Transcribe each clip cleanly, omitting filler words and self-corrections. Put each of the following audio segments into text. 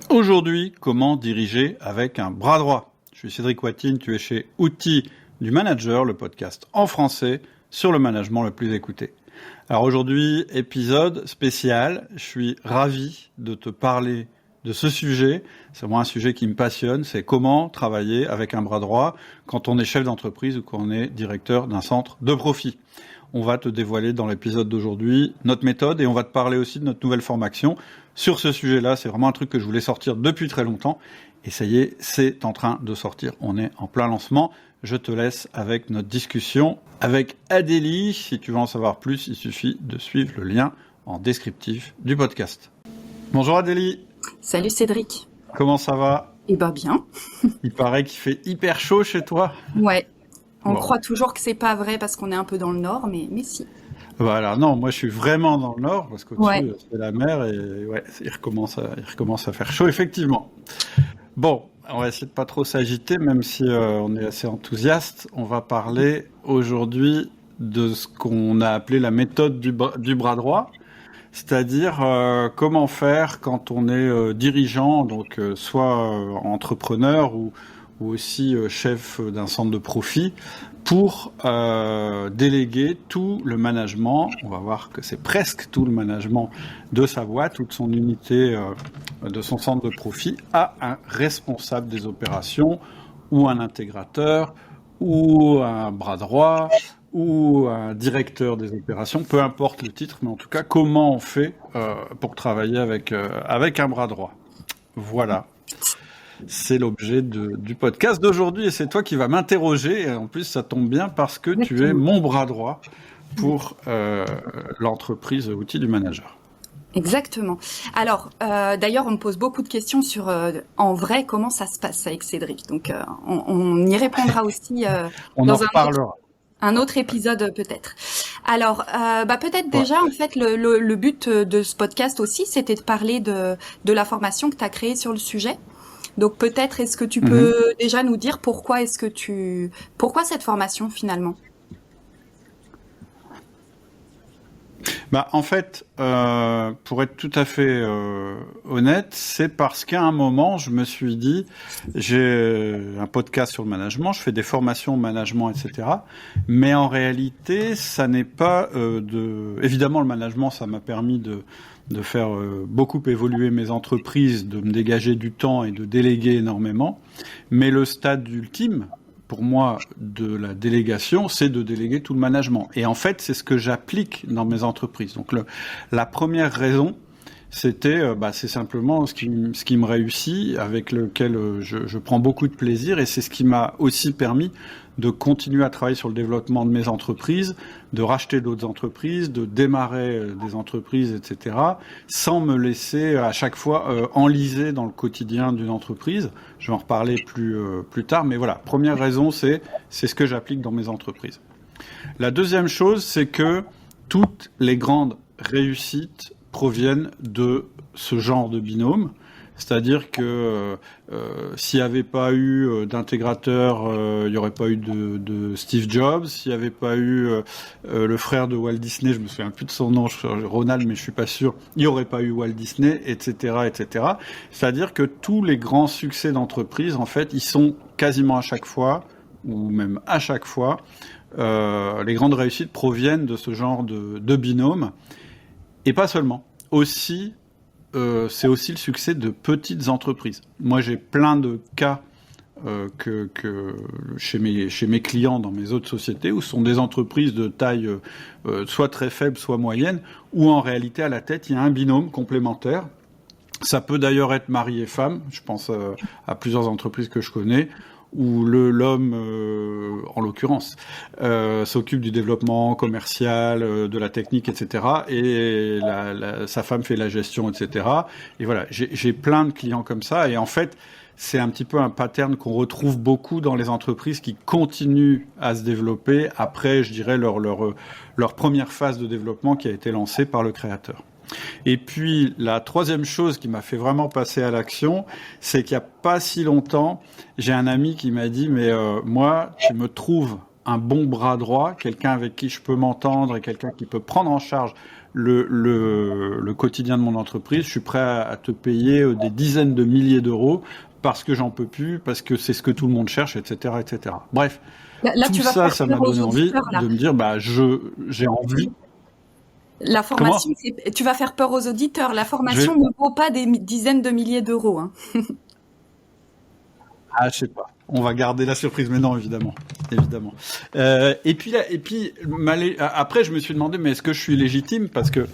Aujourd'hui, comment diriger avec un bras droit? Je suis Cédric Watine, tu es chez Outils du Manager, le podcast en français sur le management le plus écouté. Alors aujourd'hui, épisode spécial, je suis ravi de te parler de ce sujet. C'est vraiment un sujet qui me passionne, c'est comment travailler avec un bras droit quand on est chef d'entreprise ou quand on est directeur d'un centre de profit. On va te dévoiler dans l'épisode d'aujourd'hui notre méthode et on va te parler aussi de notre nouvelle formation sur ce sujet-là. C'est vraiment un truc que je voulais sortir depuis très longtemps. Et ça y est, c'est en train de sortir. On est en plein lancement. Je te laisse avec notre discussion avec Adélie. Si tu veux en savoir plus, il suffit de suivre le lien en descriptif du podcast. Bonjour Adélie. Salut Cédric. Comment ça va? Eh ben bien. Il paraît qu'il fait hyper chaud chez toi. Ouais. On Bon. croit toujours que c'est pas vrai parce qu'on est un peu dans le nord, mais si. Voilà, non, moi je suis vraiment dans le nord parce qu'au-dessus Ouais. c'est la mer et ouais, il recommence à faire chaud effectivement. Bon, on va essayer de pas trop s'agiter même si on est assez enthousiaste. On va parler aujourd'hui de ce qu'on a appelé la méthode du bras droit, c'est-à-dire comment faire quand on est dirigeant, donc soit entrepreneur ou aussi chef d'un centre de profit, pour déléguer tout le management, on va voir que c'est presque tout le management de sa boîte, toute son unité de son centre de profit, à un responsable des opérations, ou un intégrateur, ou un bras droit, ou un directeur des opérations, peu importe le titre, mais en tout cas, comment on fait pour travailler avec un bras droit. Voilà. C'est l'objet du podcast d'aujourd'hui et c'est toi qui vas m'interroger. Et en plus, ça tombe bien parce que tu es mon bras droit pour l'entreprise Outils du Manager. Exactement. Alors, d'ailleurs, on me pose beaucoup de questions sur, en vrai, comment ça se passe avec Cédric. Donc, on y répondra aussi On en dans reparlera. un autre épisode peut-être. Alors, peut-être déjà, en fait, le but de ce podcast aussi, c'était de parler de la formation que tu as créée sur le sujet. Donc peut-être est-ce que tu peux déjà nous dire pourquoi cette formation finalement? En fait, pour être tout à fait honnête, c'est parce qu'à un moment, je me suis dit, j'ai un podcast sur le management, je fais des formations au management, etc. Mais en réalité, ça n'est pas Évidemment, le management, ça m'a permis de faire beaucoup évoluer mes entreprises, de me dégager du temps et de déléguer énormément. Mais le stade ultime, pour moi, de la délégation, c'est de déléguer tout le management. Et en fait, c'est ce que j'applique dans mes entreprises. Donc, la première raison, c'était, c'est simplement ce qui me réussit, avec lequel je prends beaucoup de plaisir, et c'est ce qui m'a aussi permis de continuer à travailler sur le développement de mes entreprises, de racheter d'autres entreprises, de démarrer des entreprises, etc., sans me laisser à chaque fois enliser dans le quotidien d'une entreprise. Je vais en reparler plus tard, mais voilà, première raison, c'est ce que j'applique dans mes entreprises. La deuxième chose, c'est que toutes les grandes réussites proviennent de ce genre de binôme. C'est-à-dire que s'il n'y avait pas eu d'intégrateur, il n'y aurait pas eu de Steve Jobs. S'il n'y avait pas eu le frère de Walt Disney, je me souviens plus de son nom, Ronald, mais je suis pas sûr, il n'y aurait pas eu Walt Disney, etc., etc. C'est-à-dire que tous les grands succès d'entreprise, en fait, ils sont quasiment à chaque fois, ou même à chaque fois, les grandes réussites proviennent de ce genre de binôme. Et pas seulement. Aussi, c'est aussi le succès de petites entreprises. Moi, j'ai plein de cas que chez mes clients dans mes autres sociétés, où ce sont des entreprises de taille soit très faible, soit moyenne, où en réalité, à la tête, il y a un binôme complémentaire. Ça peut d'ailleurs être mari et femme. Je pense à plusieurs entreprises que je connais, où l'homme, en l'occurrence, s'occupe du développement commercial, de la technique, etc. Et sa femme fait la gestion, etc. Et voilà, j'ai plein de clients comme ça. Et en fait, c'est un petit peu un pattern qu'on retrouve beaucoup dans les entreprises qui continuent à se développer après, je dirais, leur première phase de développement qui a été lancée par le créateur. Et puis, la troisième chose qui m'a fait vraiment passer à l'action, c'est qu'il n'y a pas si longtemps, j'ai un ami qui m'a dit « Mais moi, tu me trouves un bon bras droit, quelqu'un avec qui je peux m'entendre et quelqu'un qui peut prendre en charge le quotidien de mon entreprise, je suis prêt à te payer des dizaines de milliers d'euros parce que j'en peux plus, parce que c'est ce que tout le monde cherche, etc., etc. Bref, Là, tout tu vas ça, faire ça m'a peur aux donné envie auditeurs, là. de me dire, j'ai envie. La Comment? formation, tu vas faire peur aux auditeurs. La Je vais... formation ne vaut pas des dizaines de milliers d'euros, hein. Ah, je sais pas. On va garder la surprise, mais non, évidemment, évidemment. Et puis après, je me suis demandé, mais est-ce que je suis légitime? Parce que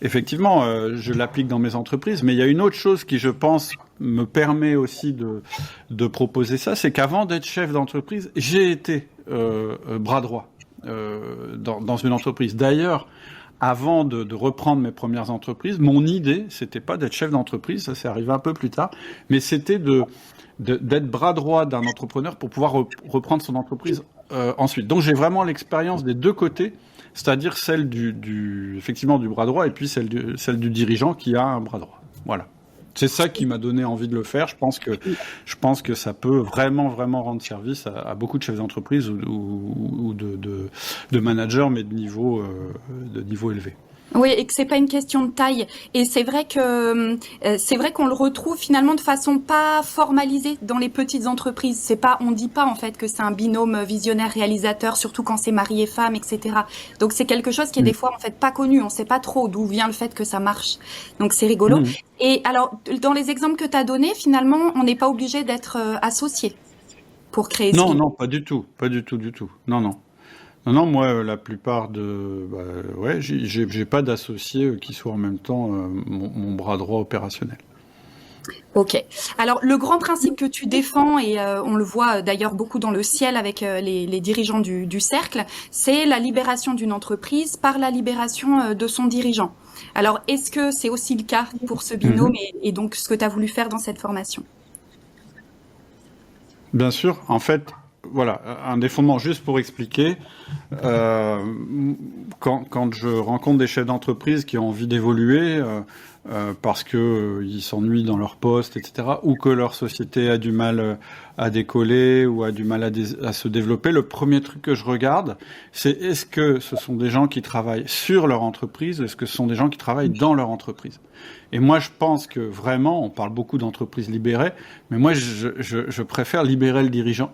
effectivement, je l'applique dans mes entreprises, mais il y a une autre chose qui, je pense, me permet aussi de proposer ça, c'est qu'avant d'être chef d'entreprise, j'ai été bras droit dans une entreprise. D'ailleurs, avant de reprendre mes premières entreprises, mon idée, c'était pas d'être chef d'entreprise, ça s'est arrivé un peu plus tard, mais c'était d'être bras droit d'un entrepreneur pour pouvoir reprendre son entreprise ensuite. Donc j'ai vraiment l'expérience des deux côtés, c'est-à-dire celle effectivement du bras droit et puis celle du dirigeant qui a un bras droit. Voilà. C'est ça qui m'a donné envie de le faire. Je pense que ça peut vraiment, vraiment rendre service à beaucoup de chefs d'entreprise ou de managers, mais de niveau élevé. Oui, et que c'est pas une question de taille. Et c'est vrai qu'on le retrouve finalement de façon pas formalisée dans les petites entreprises. On dit pas en fait que c'est un binôme visionnaire-réalisateur, surtout quand c'est mari et femme, etc. Donc c'est quelque chose qui est des fois en fait pas connu. On sait pas trop d'où vient le fait que ça marche. Donc c'est rigolo. Et alors, dans les exemples que tu as donnés, finalement, on n'est pas obligé d'être associé pour créer ce binôme. Non, pas du tout, du tout. Non, moi, la plupart j'ai pas d'associé qui soit en même temps mon bras droit opérationnel. Ok. Alors, le grand principe que tu défends, et on le voit d'ailleurs beaucoup dans le ciel avec les dirigeants du cercle, c'est la libération d'une entreprise par la libération de son dirigeant. Alors, est-ce que c'est aussi le cas pour ce binôme et donc ce que tu as voulu faire dans cette formation? Bien sûr, en fait, voilà, un des fondements, juste pour expliquer, quand je rencontre des chefs d'entreprise qui ont envie d'évoluer parce que ils s'ennuient dans leur poste, etc., ou que leur société a du mal à décoller ou a du mal à se développer, le premier truc que je regarde, c'est est-ce que ce sont des gens qui travaillent sur leur entreprise, ou est-ce que ce sont des gens qui travaillent dans leur entreprise? Et moi, je pense que vraiment, on parle beaucoup d'entreprises libérées, mais moi, je préfère libérer le dirigeant.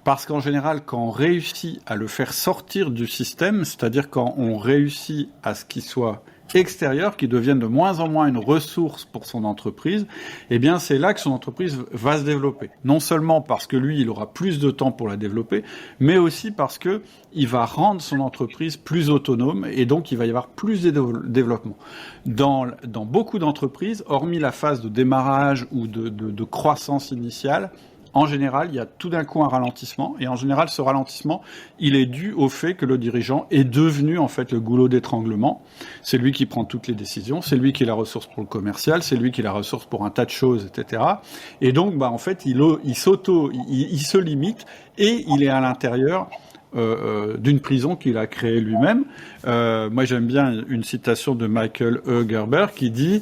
Parce qu'en général, quand on réussit à le faire sortir du système, c'est-à-dire quand on réussit à ce qu'il soit extérieur, qu'il devienne de moins en moins une ressource pour son entreprise, eh bien c'est là que son entreprise va se développer. Non seulement parce que lui, il aura plus de temps pour la développer, mais aussi parce que il va rendre son entreprise plus autonome et donc il va y avoir plus de développement. Dans beaucoup d'entreprises, hormis la phase de démarrage ou de croissance initiale, en général, il y a tout d'un coup un ralentissement, et en général, ce ralentissement, il est dû au fait que le dirigeant est devenu en fait le goulot d'étranglement. C'est lui qui prend toutes les décisions, c'est lui qui est la ressource pour le commercial, c'est lui qui est la ressource pour un tas de choses, etc. Et donc, en fait, il se limite, et il est à l'intérieur d'une prison qu'il a créée lui-même. Moi, j'aime bien une citation de Michael E. Gerber qui dit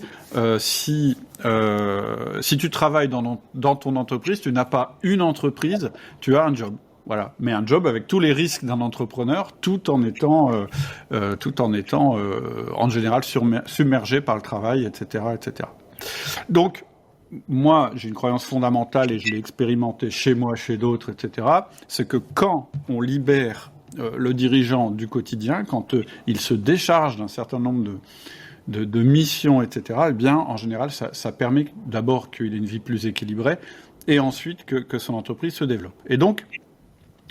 si tu travailles dans ton entreprise, tu n'as pas une entreprise, tu as un job. Voilà, mais un job avec tous les risques d'un entrepreneur, tout en étant en général submergé par le travail, etc., etc. Donc moi, j'ai une croyance fondamentale et je l'ai expérimenté chez moi, chez d'autres, etc. C'est que quand on libère le dirigeant du quotidien, quand il se décharge d'un certain nombre de missions, etc., eh bien, en général, ça permet d'abord qu'il ait une vie plus équilibrée et ensuite que son entreprise se développe. Et donc,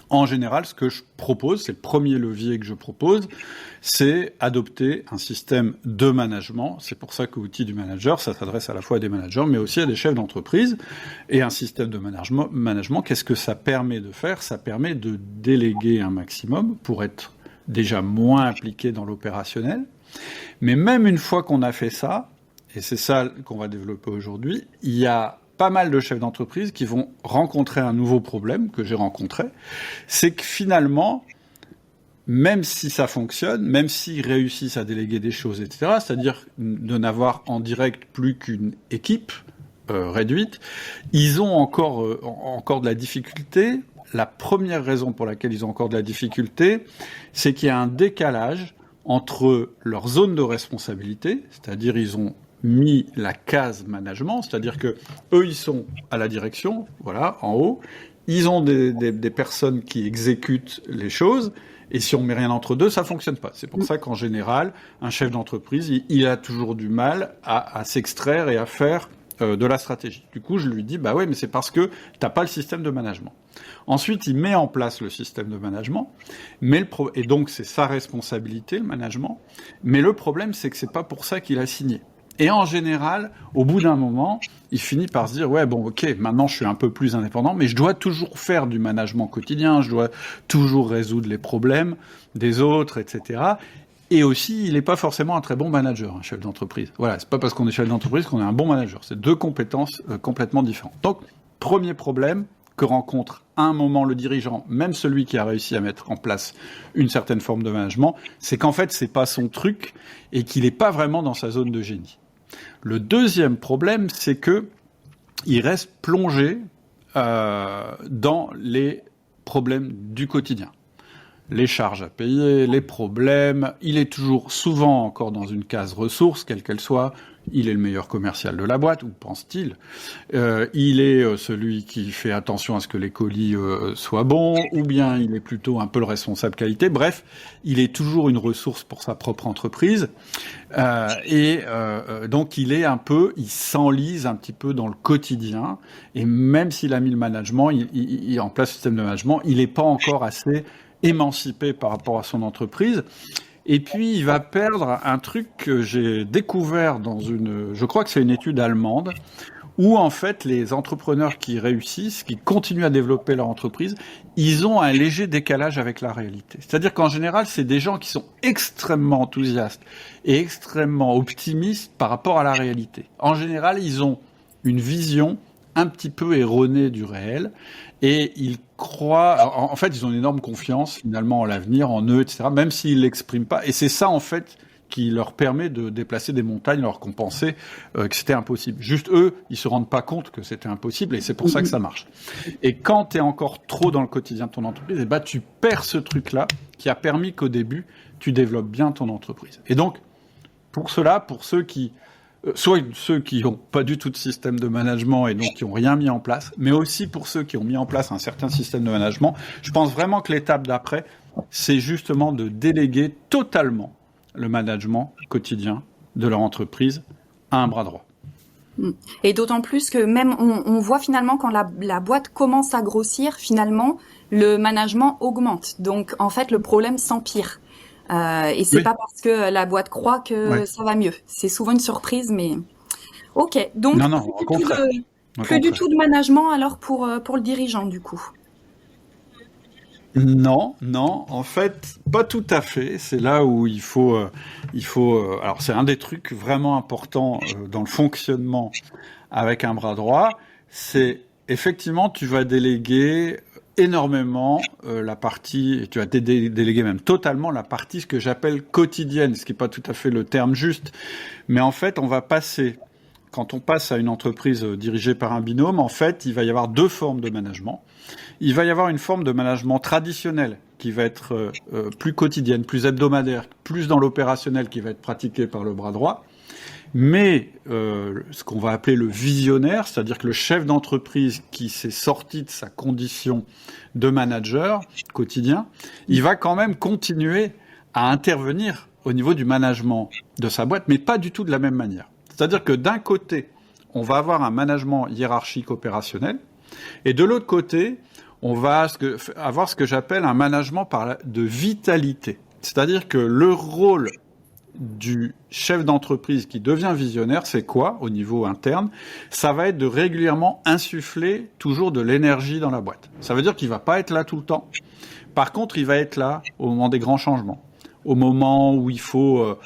en général, ce que je propose, c'est le premier levier que je propose, c'est adopter un système de management. C'est pour ça que l'outil du manager, ça s'adresse à la fois à des managers, mais aussi à des chefs d'entreprise. Et un système de management, qu'est-ce que ça permet de faire? Ça permet de déléguer un maximum pour être déjà moins impliqué dans l'opérationnel. Mais même une fois qu'on a fait ça, et c'est ça qu'on va développer aujourd'hui, il y a pas mal de chefs d'entreprise qui vont rencontrer un nouveau problème que j'ai rencontré, c'est que finalement, même si ça fonctionne, même s'ils réussissent à déléguer des choses, etc., c'est-à-dire de n'avoir en direct plus qu'une équipe réduite, ils ont encore de la difficulté la première raison pour laquelle ils ont encore de la difficulté, c'est qu'il y a un décalage entre leur zone de responsabilité, c'est-à-dire ils ont mis la case management, c'est-à-dire que eux ils sont à la direction, voilà, en haut, ils ont des personnes qui exécutent les choses, et si on met rien entre deux, ça fonctionne pas. C'est pour ça qu'en général, un chef d'entreprise, il a toujours du mal à s'extraire et à faire de la stratégie. Du coup, je lui dis, bah ouais, mais c'est parce que t'as pas le système de management. Ensuite, il met en place le système de management, et donc c'est sa responsabilité, le management. Mais le problème, c'est que c'est pas pour ça qu'il a signé. Et en général, au bout d'un moment, il finit par se dire, ouais, bon, ok, maintenant je suis un peu plus indépendant, mais je dois toujours faire du management quotidien, je dois toujours résoudre les problèmes des autres, etc. Et aussi, il n'est pas forcément un très bon manager, un chef d'entreprise. Voilà, c'est pas parce qu'on est chef d'entreprise qu'on est un bon manager. C'est deux compétences complètement différentes. Donc, premier problème que rencontre à un moment le dirigeant, même celui qui a réussi à mettre en place une certaine forme de management, c'est qu'en fait, c'est pas son truc et qu'il n'est pas vraiment dans sa zone de génie. Le deuxième problème, c'est que il reste plongé dans les problèmes du quotidien. Les charges à payer, les problèmes, il est toujours souvent encore dans une case ressources, quelle qu'elle soit, il est le meilleur commercial de la boîte, ou pense-t-il. Il est celui qui fait attention à ce que les colis soient bons, ou bien il est plutôt un peu le responsable qualité. Bref, il est toujours une ressource pour sa propre entreprise. Donc il s'enlise un petit peu dans le quotidien. Et même s'il a mis le management, il en place le système de management, il n'est pas encore assez émancipé par rapport à son entreprise. Et puis, il va perdre un truc que j'ai découvert je crois que c'est une étude allemande, où en fait, les entrepreneurs qui réussissent, qui continuent à développer leur entreprise, ils ont un léger décalage avec la réalité. C'est-à-dire qu'en général, c'est des gens qui sont extrêmement enthousiastes et extrêmement optimistes par rapport à la réalité. En général, ils ont une vision un petit peu erronée du réel, et ils croient, en fait, ils ont une énorme confiance finalement en l'avenir, en eux, etc., même s'ils l'expriment pas. Et c'est ça, en fait, qui leur permet de déplacer des montagnes alors qu'on pensait que c'était impossible. Juste eux, ils se rendent pas compte que c'était impossible, et c'est pour ça que ça marche. Et quand tu es encore trop dans le quotidien de ton entreprise, eh ben, tu perds ce truc-là qui a permis qu'au début, tu développes bien ton entreprise. Et donc, pour cela, pour ceux qui soit ceux qui n'ont pas du tout de système de management et donc qui n'ont rien mis en place, mais aussi pour ceux qui ont mis en place un certain système de management, je pense vraiment que l'étape d'après, c'est justement de déléguer totalement le management quotidien de leur entreprise à un bras droit. Et d'autant plus que même on voit finalement quand la boîte commence à grossir, finalement, le management augmente. Donc en fait, le problème s'empire. Et c'est pas parce que la boîte croit que ça va mieux. C'est souvent une surprise, mais ok. Donc plus du tout de management alors pour le dirigeant du coup. Non, en fait, pas tout à fait. C'est là où il faut. Alors c'est un des trucs vraiment importants dans le fonctionnement avec un bras droit. C'est effectivement tu vas déléguer énormément la partie, et tu vas déléguer même totalement la partie, ce que j'appelle quotidienne, ce qui n'est pas tout à fait le terme juste, mais en fait on va passer, quand on passe à une entreprise dirigée par un binôme, en fait il va y avoir deux formes de management. Il va y avoir une forme de management traditionnel qui va être plus quotidienne, plus hebdomadaire, plus dans l'opérationnel, qui va être pratiqué par le bras droit. Mais ce qu'on va appeler le visionnaire, c'est-à-dire que le chef d'entreprise qui s'est sorti de sa condition de manager quotidien, il va quand même continuer à intervenir au niveau du management de sa boîte, mais pas du tout de la même manière. C'est-à-dire que d'un côté, on va avoir un management hiérarchique opérationnel, et de l'autre côté, on va avoir ce que j'appelle un management de vitalité. C'est-à-dire que le rôle du chef d'entreprise qui devient visionnaire, c'est quoi au niveau interne? Ça va être de régulièrement insuffler toujours de l'énergie dans la boîte. Ça veut dire qu'il va pas être là tout le temps. Par contre, il va être là au moment des grands changements, au moment où il faut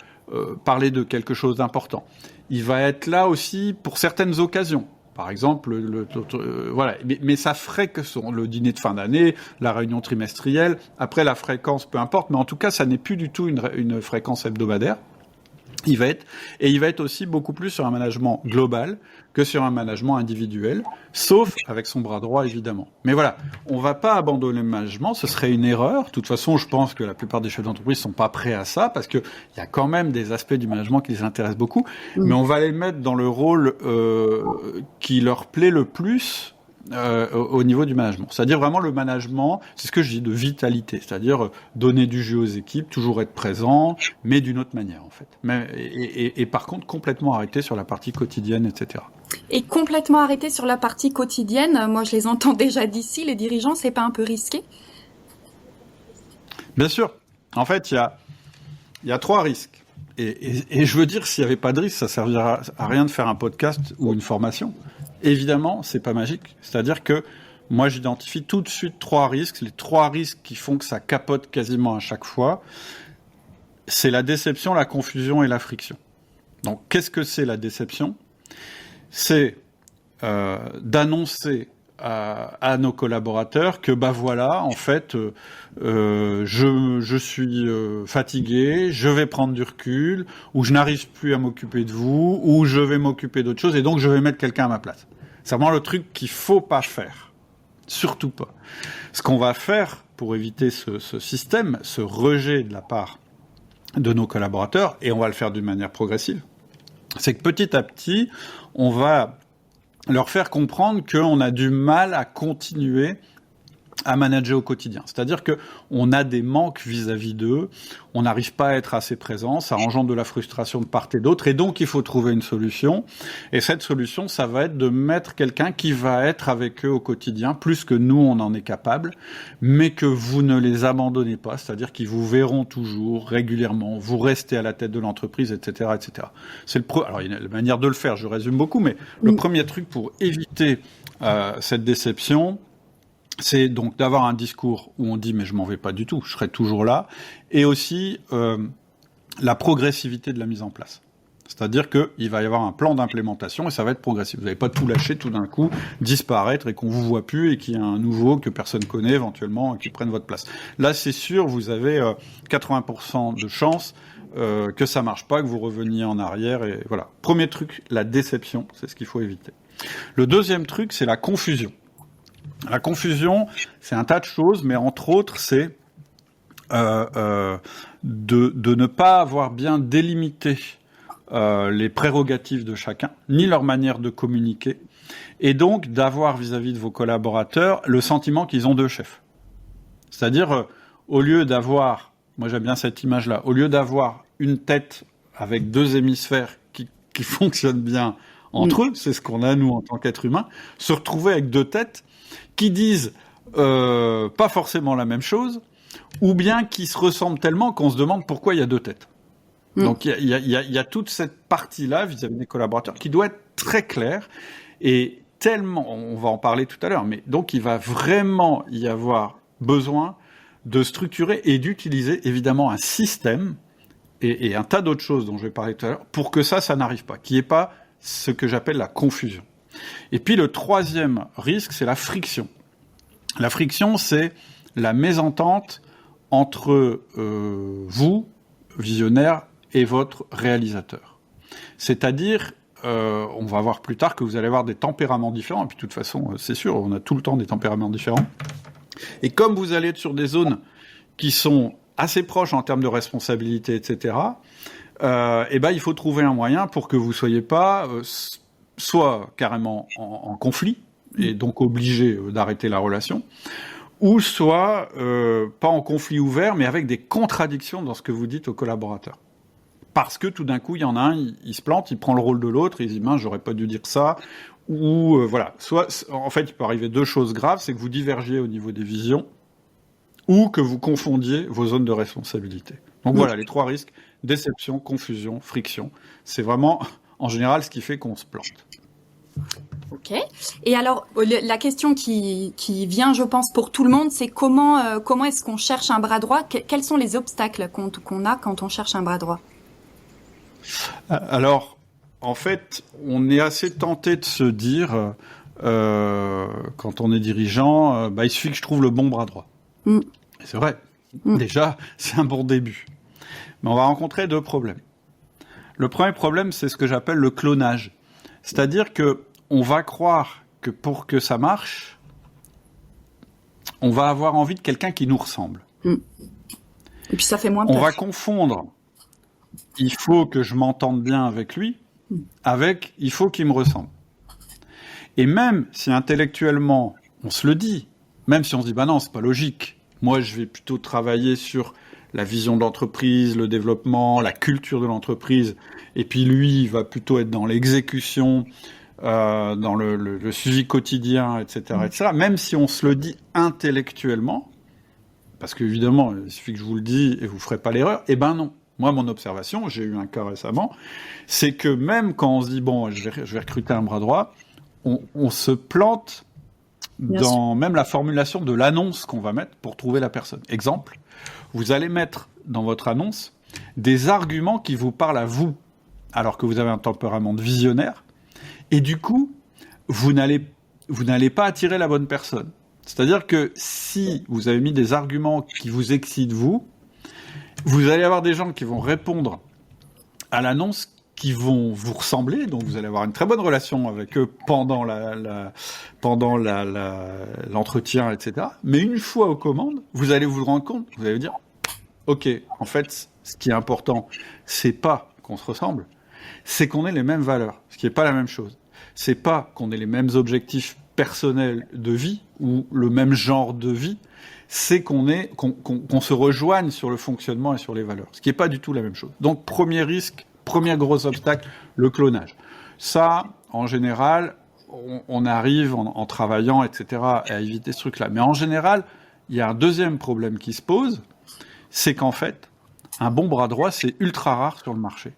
parler de quelque chose d'important. Il va être là aussi pour certaines occasions. Par exemple, voilà. Mais ça ferait que le dîner de fin d'année, la réunion trimestrielle, après la fréquence, peu importe, mais en tout cas, ça n'est plus du tout une fréquence hebdomadaire. Il va être aussi beaucoup plus sur un management global que sur un management individuel, sauf avec son bras droit, évidemment. Mais voilà, on va pas abandonner le management, ce serait une erreur. De toute façon, je pense que la plupart des chefs d'entreprise sont pas prêts à ça, parce que il y a quand même des aspects du management qui les intéressent beaucoup, mais on va les mettre dans le rôle qui leur plaît le plus au niveau du management. C'est-à-dire vraiment le management, c'est ce que je dis, de vitalité. C'est-à-dire donner du jus aux équipes, toujours être présent, mais d'une autre manière, en fait. Et par contre, complètement arrêter sur la partie quotidienne, etc. Et complètement arrêter sur la partie quotidienne, moi je les entends déjà d'ici, les dirigeants, c'est pas un peu risqué? Bien sûr. En fait, il y a 3 risques. Et je veux dire, s'il n'y avait pas de risque, ça servira à rien de faire un podcast ou une formation. Évidemment, c'est pas magique. C'est-à-dire que moi, j'identifie tout de suite 3 risques. Les 3 risques qui font que ça capote quasiment à chaque fois, c'est la déception, la confusion et la friction. Donc, qu'est-ce que c'est la déception? C'est d'annoncer à nos collaborateurs que bah voilà, en fait, je suis fatigué, je vais prendre du recul, ou je n'arrive plus à m'occuper de vous, ou je vais m'occuper d'autre chose, et donc je vais mettre quelqu'un à ma place. C'est vraiment le truc qu'il faut pas faire, surtout pas. Ce qu'on va faire pour éviter ce système, ce rejet de la part de nos collaborateurs, et on va le faire d'une manière progressive, c'est que petit à petit, on va leur faire comprendre qu'on a du mal à continuer à manager au quotidien. C'est-à-dire qu'on a des manques vis-à-vis d'eux, on n'arrive pas à être assez présent, ça engendre de la frustration de part et d'autre, et donc il faut trouver une solution. Et cette solution, ça va être de mettre quelqu'un qui va être avec eux au quotidien, plus que nous, on en est capable, mais que vous ne les abandonnez pas, c'est-à-dire qu'ils vous verront toujours, régulièrement, vous restez à la tête de l'entreprise, etc., etc. Alors, il y a une manière de le faire, je résume beaucoup, mais le premier truc pour éviter cette déception, c'est donc d'avoir un discours où on dit mais je m'en vais pas du tout, je serai toujours là, et aussi la progressivité de la mise en place. C'est-à-dire qu'il va y avoir un plan d'implémentation et ça va être progressif. Vous n'allez pas tout lâcher tout d'un coup, disparaître et qu'on vous voit plus et qu'il y a un nouveau que personne connaît éventuellement qui prenne votre place. Là, c'est sûr, vous avez 80% de chances que ça marche pas, que vous reveniez en arrière et voilà. Premier truc, la déception, c'est ce qu'il faut éviter. Le deuxième truc, c'est la confusion. La confusion, c'est un tas de choses, mais entre autres, c'est de ne pas avoir bien délimité les prérogatives de chacun, ni leur manière de communiquer, et donc d'avoir vis-à-vis de vos collaborateurs le sentiment qu'ils ont deux chefs. C'est-à-dire, au lieu d'avoir, moi j'aime bien cette image-là, au lieu d'avoir une tête avec 2 hémisphères qui fonctionnent bien entre eux, c'est ce qu'on a nous en tant qu'être humain, se retrouver avec 2 têtes qui disent pas forcément la même chose, ou bien qui se ressemblent tellement qu'on se demande pourquoi il y a 2 têtes. Donc il y a toute cette partie-là vis-à-vis des collaborateurs qui doit être très claire, et tellement, on va en parler tout à l'heure, mais donc il va vraiment y avoir besoin de structurer et d'utiliser évidemment un système et un tas d'autres choses dont je vais parler tout à l'heure pour que ça n'arrive pas, qu'il n'y ait pas ce que j'appelle la confusion. Et puis le troisième risque, c'est la friction. La friction, c'est la mésentente entre vous, visionnaire, et votre réalisateur. C'est-à-dire, on va voir plus tard que vous allez avoir des tempéraments différents, et puis de toute façon, c'est sûr, on a tout le temps des tempéraments différents. Et comme vous allez être sur des zones qui sont assez proches en termes de responsabilité, etc., il faut trouver un moyen pour que vous soyez pas soit carrément en conflit, et donc obligé d'arrêter la relation, ou soit pas en conflit ouvert, mais avec des contradictions dans ce que vous dites aux collaborateurs. Parce que tout d'un coup, il y en a un, il se plante, il prend le rôle de l'autre, et il dit « mince, j'aurais pas dû dire ça », ou voilà. Soit, en fait, il peut arriver 2 choses graves, c'est que vous divergiez au niveau des visions, ou que vous confondiez vos zones de responsabilité. Donc voilà, les 3 risques, déception, confusion, friction. C'est vraiment, en général, ce qui fait qu'on se plante. Ok. Et alors, la question qui vient, je pense, pour tout le monde, c'est comment est-ce qu'on cherche un bras droit? Quels sont les obstacles qu'on a quand on cherche un bras droit? Alors, en fait, on est assez tenté de se dire, quand on est dirigeant, il suffit que je trouve le bon bras droit. Et c'est vrai. Déjà, c'est un bon début. Mais on va rencontrer 2 problèmes. Le premier problème, c'est ce que j'appelle le clonage. C'est-à-dire que on va croire que pour que ça marche, on va avoir envie de quelqu'un qui nous ressemble. Et puis ça fait moins peur. On va confondre « il faut que je m'entende bien avec lui » avec « il faut qu'il me ressemble ». Et même si intellectuellement, on se le dit, même si on se dit « bah non, c'est pas logique, moi je vais plutôt travailler sur la vision de l'entreprise, le développement, la culture de l'entreprise, et puis lui, il va plutôt être dans l'exécution, dans le suivi quotidien, etc., etc. » Même si on se le dit intellectuellement, parce qu'évidemment, il suffit que je vous le dise et vous ne ferez pas l'erreur, eh ben non. Moi, mon observation, j'ai eu un cas récemment, c'est que même quand on se dit « bon, je vais recruter un bras droit », on se plante dans même la formulation de l'annonce qu'on va mettre pour trouver la personne. Exemple, vous allez mettre dans votre annonce des arguments qui vous parlent à vous, alors que vous avez un tempérament de visionnaire, et du coup, vous n'allez pas attirer la bonne personne. C'est-à-dire que si vous avez mis des arguments qui vous excitent vous allez avoir des gens qui vont répondre à l'annonce qui vont vous ressembler, donc vous allez avoir une très bonne relation avec eux pendant l'entretien, etc. Mais une fois aux commandes, vous allez vous rendre compte, vous allez vous dire, ok, en fait, ce qui est important, c'est pas qu'on se ressemble, c'est qu'on ait les mêmes valeurs, ce qui n'est pas la même chose. C'est pas qu'on ait les mêmes objectifs personnels de vie ou le même genre de vie, c'est qu'on se rejoigne sur le fonctionnement et sur les valeurs, ce qui n'est pas du tout la même chose. Donc, premier risque, premier gros obstacle, le clonage. Ça, en général, on arrive en travaillant, etc., à éviter ce truc-là. Mais en général, il y a un deuxième problème qui se pose, c'est qu'en fait, un bon bras droit, c'est ultra rare sur le marché.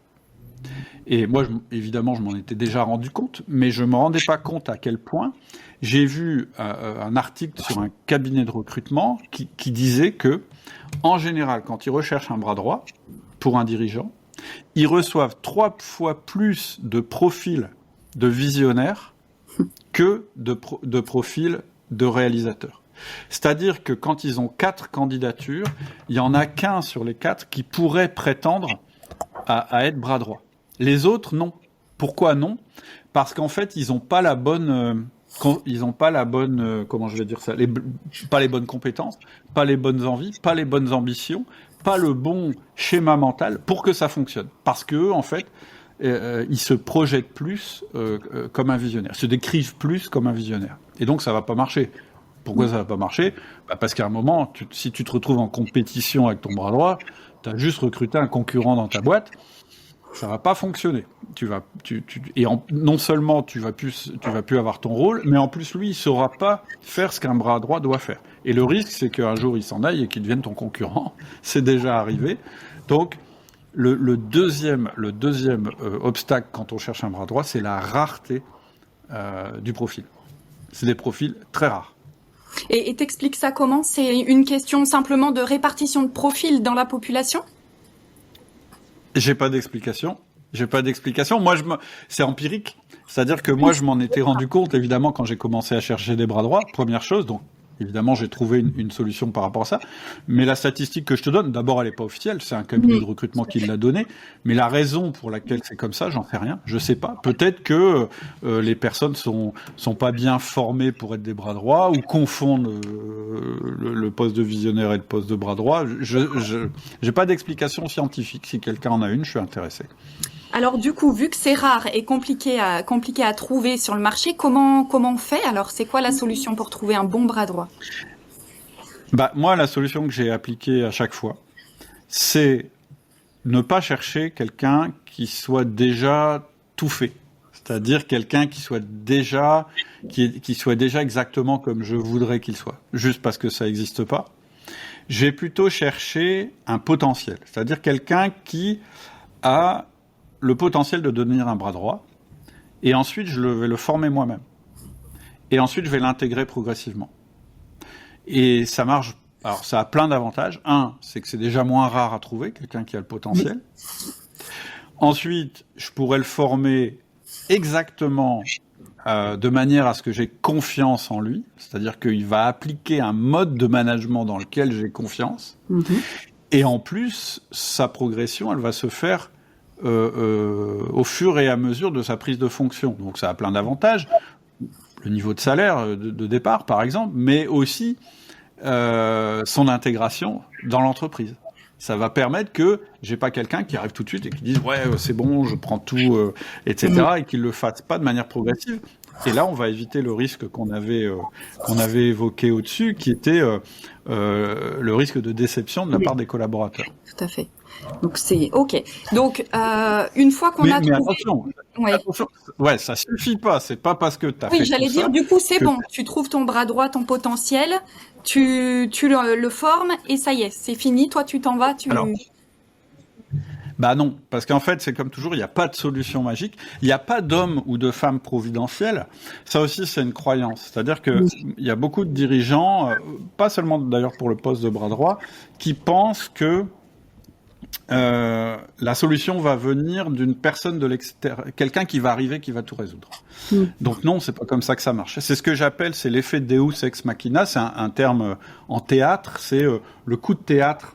Et moi, évidemment, je m'en étais déjà rendu compte, mais je ne me rendais pas compte à quel point. J'ai vu un article sur un cabinet de recrutement qui disait que, en général, quand ils recherchent un bras droit pour un dirigeant, ils reçoivent 3 fois plus de profils de visionnaires que de profils de réalisateurs. C'est-à-dire que quand ils ont 4 candidatures, il n'y en a qu'un sur les 4 qui pourrait prétendre à être bras droit. Les autres, non. Pourquoi non ? Parce qu'en fait, ils n'ont pas la bonne... comment je vais dire ça, pas les bonnes compétences, pas les bonnes envies, pas les bonnes ambitions, pas le bon schéma mental pour que ça fonctionne. Parce qu'eux, en fait, ils se projettent plus comme un visionnaire, se décrivent plus comme un visionnaire. Et donc, ça va pas marcher. Pourquoi ça va pas marcher ? Parce qu'à un moment, si tu te retrouves en compétition avec ton bras droit, tu as juste recruté un concurrent dans ta boîte, ça va pas fonctionner. Non seulement tu vas plus avoir ton rôle, mais en plus lui il saura pas faire ce qu'un bras droit doit faire. Et le risque c'est qu'un jour il s'en aille et qu'il devienne ton concurrent. C'est déjà arrivé. Donc le deuxième obstacle quand on cherche un bras droit, c'est la rareté du profil. C'est des profils très rares. Et t'expliques ça comment ? C'est une question simplement de répartition de profils dans la population ? J'ai pas d'explication. Moi, c'est empirique. C'est-à-dire que moi, je m'en étais rendu compte, évidemment, quand j'ai commencé à chercher des bras droits. Première chose, donc, évidemment, j'ai trouvé une solution par rapport à ça. Mais la statistique que je te donne, d'abord, elle n'est pas officielle. C'est un cabinet de recrutement qui l'a donnée. Mais la raison pour laquelle c'est comme ça, j'en sais rien. Je sais pas. Peut-être que les personnes sont pas bien formées pour être des bras droits ou confondent le poste de visionnaire et le poste de bras droit. J'ai pas d'explication scientifique. Si quelqu'un en a une, je suis intéressé. Alors du coup, vu que c'est rare et compliqué à trouver sur le marché, comment on fait ? Alors c'est quoi la solution pour trouver un bon bras droit ? Moi, la solution que j'ai appliquée à chaque fois, c'est ne pas chercher quelqu'un qui soit déjà tout fait. C'est-à-dire quelqu'un qui soit déjà exactement comme je voudrais qu'il soit, juste parce que ça n'existe pas. J'ai plutôt cherché un potentiel, c'est-à-dire quelqu'un qui a le potentiel de devenir un bras droit, et ensuite je vais le former moi-même. Et ensuite je vais l'intégrer progressivement. Et ça marche, alors ça a plein d'avantages. Un, c'est que c'est déjà moins rare à trouver, quelqu'un qui a le potentiel. Ensuite, je pourrais le former exactement de manière à ce que j'ai confiance en lui, c'est-à-dire qu'il va appliquer un mode de management dans lequel j'ai confiance. Et en plus, sa progression, elle va se faire au fur et à mesure de sa prise de fonction. Donc ça a plein d'avantages, le niveau de salaire de départ par exemple, mais aussi son intégration dans l'entreprise. Ça va permettre que j'ai pas quelqu'un qui arrive tout de suite et qui dise ouais c'est bon, je prends tout, etc. et qu'il le fasse pas de manière progressive. Et là, on va éviter le risque qu'on avait évoqué au-dessus, qui était le risque de déception de la part des collaborateurs. Tout à fait. Donc c'est ok. Donc une fois qu'on a trouvé... attention, attention, ouais, ça suffit pas. C'est pas parce que tu as fait Oui, j'allais tout dire ça du coup c'est bon. Tu trouves ton bras droit, ton potentiel, tu le formes et ça y est, c'est fini. Toi, tu t'en vas. Alors, bah non, parce qu'en fait, c'est comme toujours, il n'y a pas de solution magique. Il n'y a pas d'homme ou de femme providentielle. Ça aussi, c'est une croyance. C'est-à-dire que il y a beaucoup de dirigeants, pas seulement d'ailleurs pour le poste de bras droit, qui pensent que la solution va venir d'une personne de l'extérieur, quelqu'un qui va arriver, qui va tout résoudre. Donc non, c'est pas comme ça que ça marche. C'est ce que j'appelle, c'est l'effet Deus ex machina. C'est un terme en théâtre. C'est le coup de théâtre.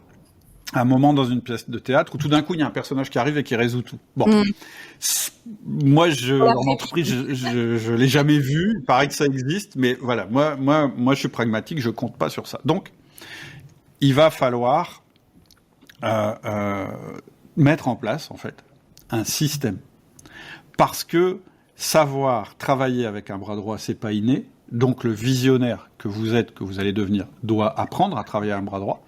À un moment dans une pièce de théâtre où tout d'un coup il y a un personnage qui arrive et qui résout tout. Bon, moi en entreprise je l'ai jamais vu. Il paraît que ça existe, mais voilà, moi je suis pragmatique, je compte pas sur ça. Donc il va falloir mettre en place en fait un système, parce que savoir travailler avec un bras droit c'est pas inné. Donc le visionnaire que vous êtes, que vous allez devenir, doit apprendre à travailler à un bras droit.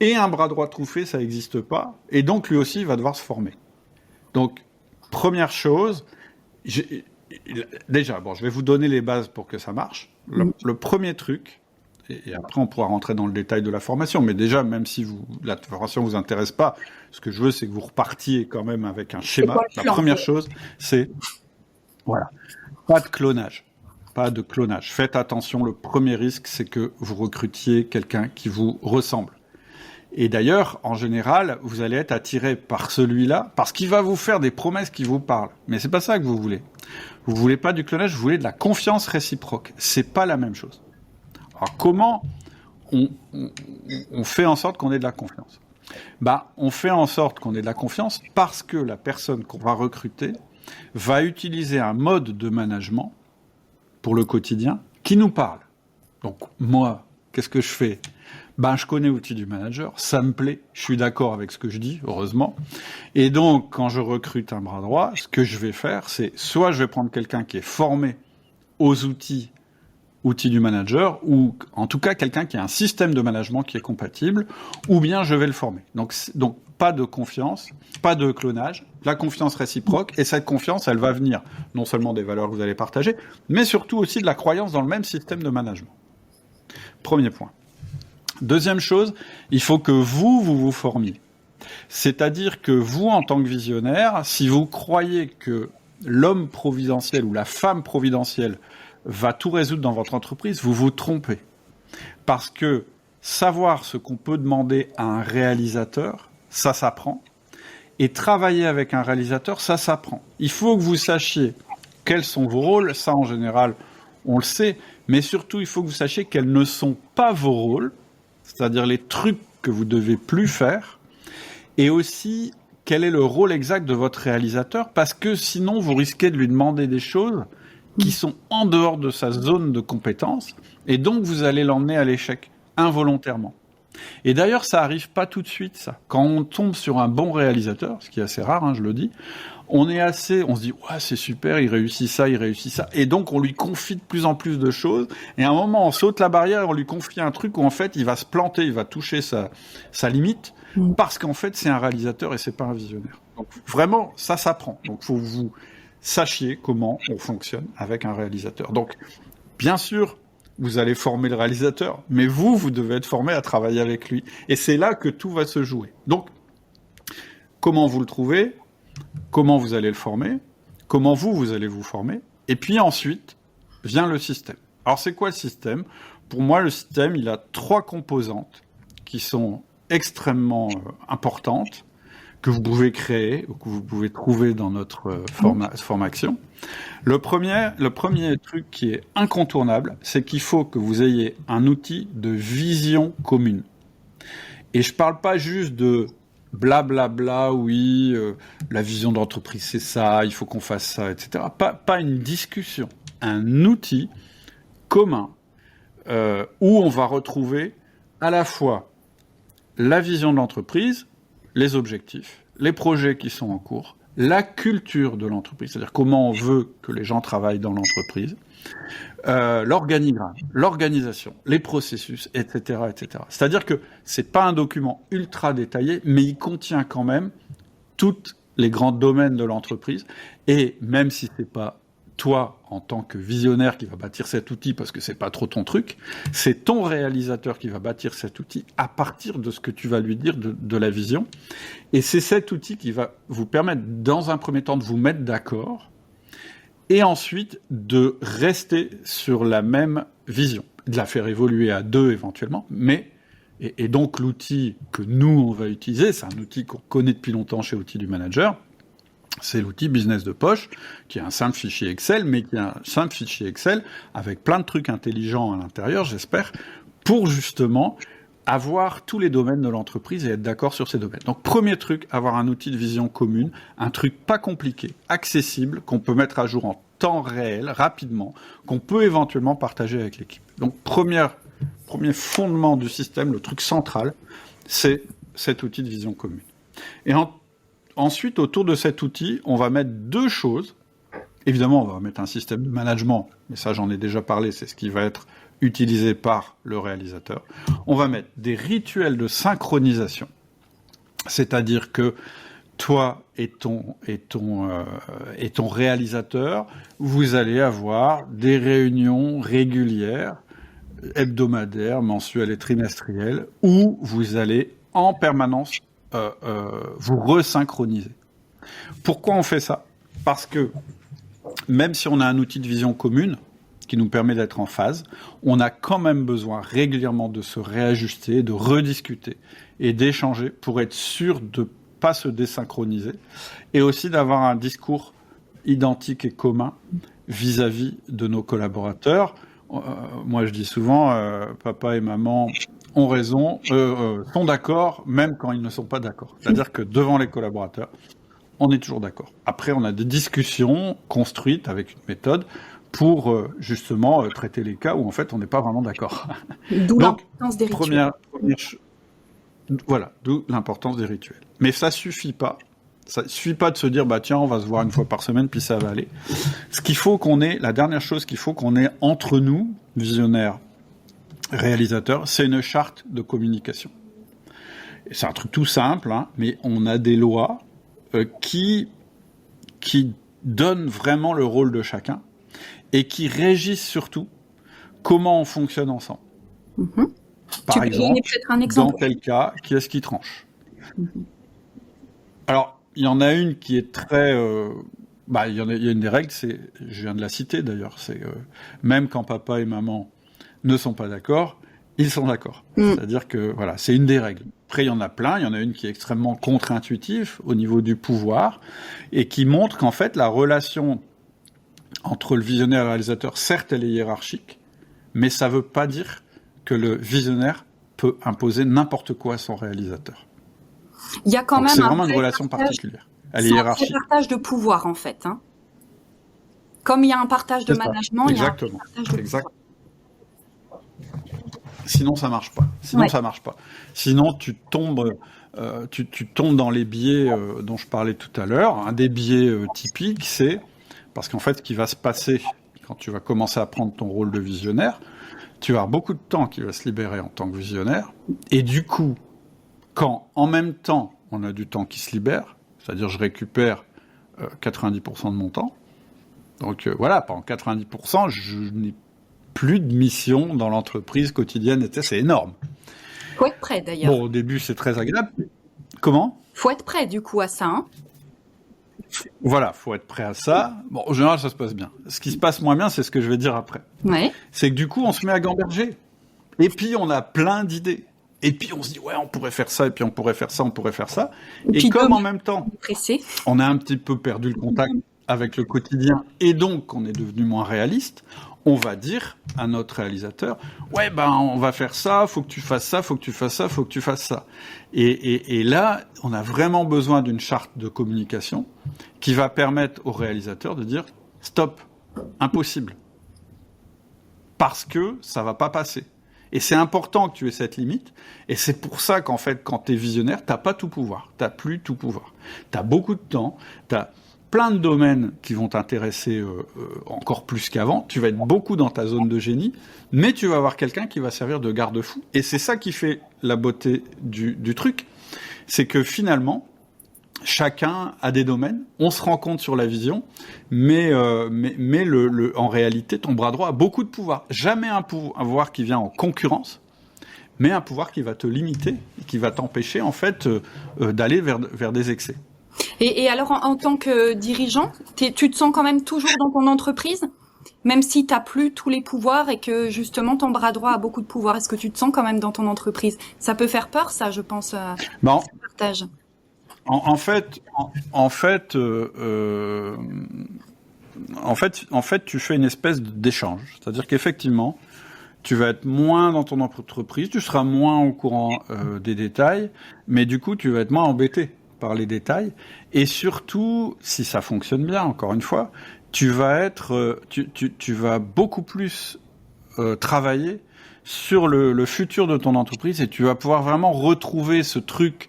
Et un bras droit truffé, ça n'existe pas. Et donc, lui aussi, il va devoir se former. Donc, première chose, déjà, bon, je vais vous donner les bases pour que ça marche. Le premier truc, et après, on pourra rentrer dans le détail de la formation, mais déjà, même si la formation ne vous intéresse pas, ce que je veux, c'est que vous repartiez quand même avec un schéma. La première chose, c'est, voilà, pas de clonage. Pas de clonage. Faites attention, le premier risque, c'est que vous recrutiez quelqu'un qui vous ressemble. Et d'ailleurs, en général, vous allez être attiré par celui-là parce qu'il va vous faire des promesses qui vous parlent. Mais c'est pas ça que vous voulez. Vous voulez pas du clonage, vous voulez de la confiance réciproque. C'est pas la même chose. Alors comment on fait en sorte qu'on ait de la confiance ? On fait en sorte qu'on ait de la confiance parce que la personne qu'on va recruter va utiliser un mode de management pour le quotidien qui nous parle. Donc moi, qu'est-ce que je fais ? Je connais l'outil du manager, ça me plaît, je suis d'accord avec ce que je dis, heureusement. Et donc, quand je recrute un bras droit, ce que je vais faire, c'est soit je vais prendre quelqu'un qui est formé aux outils du manager, ou en tout cas quelqu'un qui a un système de management qui est compatible, ou bien je vais le former. Donc pas de confiance, pas de clonage, la confiance réciproque, et cette confiance, elle va venir non seulement des valeurs que vous allez partager, mais surtout aussi de la croyance dans le même système de management. Premier point. Deuxième chose, il faut que vous formiez. C'est-à-dire que vous, en tant que visionnaire, si vous croyez que l'homme providentiel ou la femme providentielle va tout résoudre dans votre entreprise, vous vous trompez. Parce que savoir ce qu'on peut demander à un réalisateur, ça s'apprend. Et travailler avec un réalisateur, ça s'apprend. Il faut que vous sachiez quels sont vos rôles. Ça, en général, on le sait. Mais surtout, il faut que vous sachiez quels ne sont pas vos rôles, c'est-à-dire les trucs que vous devez plus faire, et aussi quel est le rôle exact de votre réalisateur, parce que sinon vous risquez de lui demander des choses qui sont en dehors de sa zone de compétence, et donc vous allez l'emmener à l'échec, involontairement. Et d'ailleurs, ça arrive pas tout de suite, ça. Quand on tombe sur un bon réalisateur, ce qui est assez rare, je le dis, on se dit, ouais, c'est super, il réussit ça, et donc on lui confie de plus en plus de choses, et à un moment, on saute la barrière, et on lui confie un truc où, en fait, il va se planter, il va toucher sa limite, parce qu'en fait, c'est un réalisateur et c'est pas un visionnaire. Donc, vraiment, ça s'apprend. Donc, faut que vous sachiez comment on fonctionne avec un réalisateur. Donc, bien sûr, vous allez former le réalisateur, mais vous devez être formé à travailler avec lui. Et c'est là que tout va se jouer. Donc, comment vous le trouvez ? Comment vous allez le former ? Comment vous allez vous former ? Et puis ensuite, vient le système. Alors, c'est quoi le système ? Pour moi, le système, il a 3 composantes qui sont extrêmement importantes, que vous pouvez créer, ou que vous pouvez trouver dans notre formation. Le premier truc qui est incontournable, c'est qu'il faut que vous ayez un outil de vision commune. Et je parle pas juste de blablabla, oui, la vision d'entreprise c'est ça, il faut qu'on fasse ça, etc. Pas une discussion, un outil commun où on va retrouver à la fois la vision de l'entreprise, les objectifs, les projets qui sont en cours, la culture de l'entreprise, c'est-à-dire comment on veut que les gens travaillent dans l'entreprise, l'organigramme, l'organisation, les processus, etc., etc. C'est-à-dire que c'est pas un document ultra détaillé, mais il contient quand même tous les grands domaines de l'entreprise. Et même si c'est pas toi, en tant que visionnaire, qui va bâtir cet outil parce que c'est pas trop ton truc, c'est ton réalisateur qui va bâtir cet outil à partir de ce que tu vas lui dire de la vision. Et c'est cet outil qui va vous permettre, dans un premier temps, de vous mettre d'accord et ensuite de rester sur la même vision, de la faire évoluer à deux éventuellement, mais et donc l'outil que nous on va utiliser, c'est un outil qu'on connaît depuis longtemps chez Outils du Manager, c'est l'outil Business de Poche, qui est un simple fichier Excel, mais qui est un simple fichier Excel avec plein de trucs intelligents à l'intérieur, j'espère, pour justement avoir tous les domaines de l'entreprise et être d'accord sur ces domaines. Donc, premier truc, avoir un outil de vision commune, un truc pas compliqué, accessible, qu'on peut mettre à jour en temps réel, rapidement, qu'on peut éventuellement partager avec l'équipe. Donc, premier fondement du système, le truc central, c'est cet outil de vision commune. Et ensuite, autour de cet outil, on va mettre deux choses. Évidemment, on va mettre un système de management, mais ça, j'en ai déjà parlé, c'est ce qui va être utilisé par le réalisateur. On va mettre des rituels de synchronisation, c'est-à-dire que toi et ton réalisateur, vous allez avoir des réunions régulières, hebdomadaires, mensuelles et trimestrielles, où vous allez en permanence vous resynchroniser. Pourquoi on fait ça ? Parce que même si on a un outil de vision commune qui nous permet d'être en phase, on a quand même besoin régulièrement de se réajuster, de rediscuter et d'échanger pour être sûr de ne pas se désynchroniser et aussi d'avoir un discours identique et commun vis-à-vis de nos collaborateurs. Moi, je dis souvent, papa et maman ont raison, sont d'accord, même quand ils ne sont pas d'accord. C'est-à-dire que devant les collaborateurs, on est toujours d'accord. Après, on a des discussions construites avec une méthode pour justement traiter les cas où en fait on n'est pas vraiment d'accord. D'où l'importance des rituels. Voilà, d'où l'importance des rituels. Mais ça suffit pas. Ça suffit pas de se dire bah tiens on va se voir une fois par semaine puis ça va aller. Ce qu'il faut qu'on ait, la dernière chose qu'il faut qu'on ait entre nous, visionnaires, réalisateurs, c'est une charte de communication. Et c'est un truc tout simple, hein, mais on a des lois qui donnent vraiment le rôle de chacun et qui régissent surtout comment on fonctionne ensemble. Mm-hmm. Par exemple, dans quel cas, qui est-ce qui tranche ? Mm-hmm. Alors, il y en a une qui est très... il y a une des règles, je viens de la citer d'ailleurs, c'est même quand papa et maman ne sont pas d'accord, ils sont d'accord. C'est-à-dire que, voilà, c'est une des règles. Après, il y en a plein. Il y en a une qui est extrêmement contre-intuitive au niveau du pouvoir et qui montre qu'en fait, la relation entre le visionnaire et le réalisateur, certes, elle est hiérarchique, mais ça ne veut pas dire que le visionnaire peut imposer n'importe quoi à son réalisateur. Il y a quand même c'est vraiment une relation particulière. Elle est hiérarchique. C'est un partage de pouvoir, en fait. Hein. Comme il y a un partage de management, il y a un partage de pouvoir. Sinon, ça marche pas. Ça marche pas. Sinon, tu tombes dans les biais dont je parlais tout à l'heure. Un des biais typiques, c'est parce qu'en fait, ce qui va se passer quand tu vas commencer à prendre ton rôle de visionnaire, tu vas avoir beaucoup de temps qui va se libérer en tant que visionnaire. Et du coup, quand en même temps, on a du temps qui se libère, c'est-à-dire je récupère 90% de mon temps. Donc voilà, pendant 90%, je n'ai plus de mission dans l'entreprise quotidienne, c'est énorme. Faut être prêt d'ailleurs. Bon, au début, c'est très agréable. Comment ? Faut être prêt du coup à ça. Hein. Voilà, faut être prêt à ça. Bon, en général, ça se passe bien. Ce qui se passe moins bien, c'est ce que je vais dire après. Ouais. C'est que du coup, on se met à gamberger. Et puis, on a plein d'idées. Et puis, on se dit, ouais, on pourrait faire ça, et puis on pourrait faire ça, on pourrait faire ça. Et comme en même temps, on a un petit peu perdu le contact avec le quotidien et donc qu'on est devenu moins réaliste, on va dire à notre réalisateur, ouais, ben, on va faire ça, faut que tu fasses ça, faut que tu fasses ça, faut que tu fasses ça. Et là, on a vraiment besoin d'une charte de communication qui va permettre au réalisateur de dire, stop, impossible. Parce que ça va pas passer. Et c'est important que tu aies cette limite. Et c'est pour ça qu'en fait, quand tu es visionnaire, t'as pas tout pouvoir. T'as plus tout pouvoir. T'as beaucoup de temps. T'as plein de domaines qui vont t'intéresser encore plus qu'avant. Tu vas être beaucoup dans ta zone de génie, mais tu vas avoir quelqu'un qui va servir de garde-fou. Et c'est ça qui fait la beauté du truc. C'est que finalement, chacun a des domaines, on se rend compte sur la vision, mais en réalité, ton bras droit a beaucoup de pouvoir. Jamais un pouvoir qui vient en concurrence, mais un pouvoir qui va te limiter, qui va t'empêcher en fait d'aller vers des excès. Et alors, en tant que dirigeant, tu te sens quand même toujours dans ton entreprise, même si tu n'as plus tous les pouvoirs et que justement ton bras droit a beaucoup de pouvoir. Est-ce que tu te sens quand même dans ton entreprise? Ça peut faire peur, ça, je pense, bon. ce partage. En fait, tu fais une espèce d'échange. C'est-à-dire qu'effectivement, tu vas être moins dans ton entreprise, tu seras moins au courant des détails, mais du coup, tu vas être moins embêté par les détails. Et surtout, si ça fonctionne bien, encore une fois, tu vas beaucoup plus travailler sur le futur de ton entreprise et tu vas pouvoir vraiment retrouver ce truc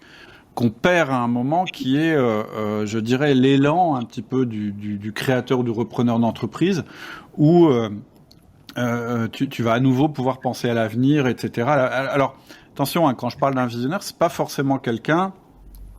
qu'on perd à un moment, qui est, je dirais, l'élan un petit peu du créateur ou du repreneur d'entreprise, où tu vas à nouveau pouvoir penser à l'avenir, etc. Alors, attention, hein, quand je parle d'un visionnaire, c'est pas forcément quelqu'un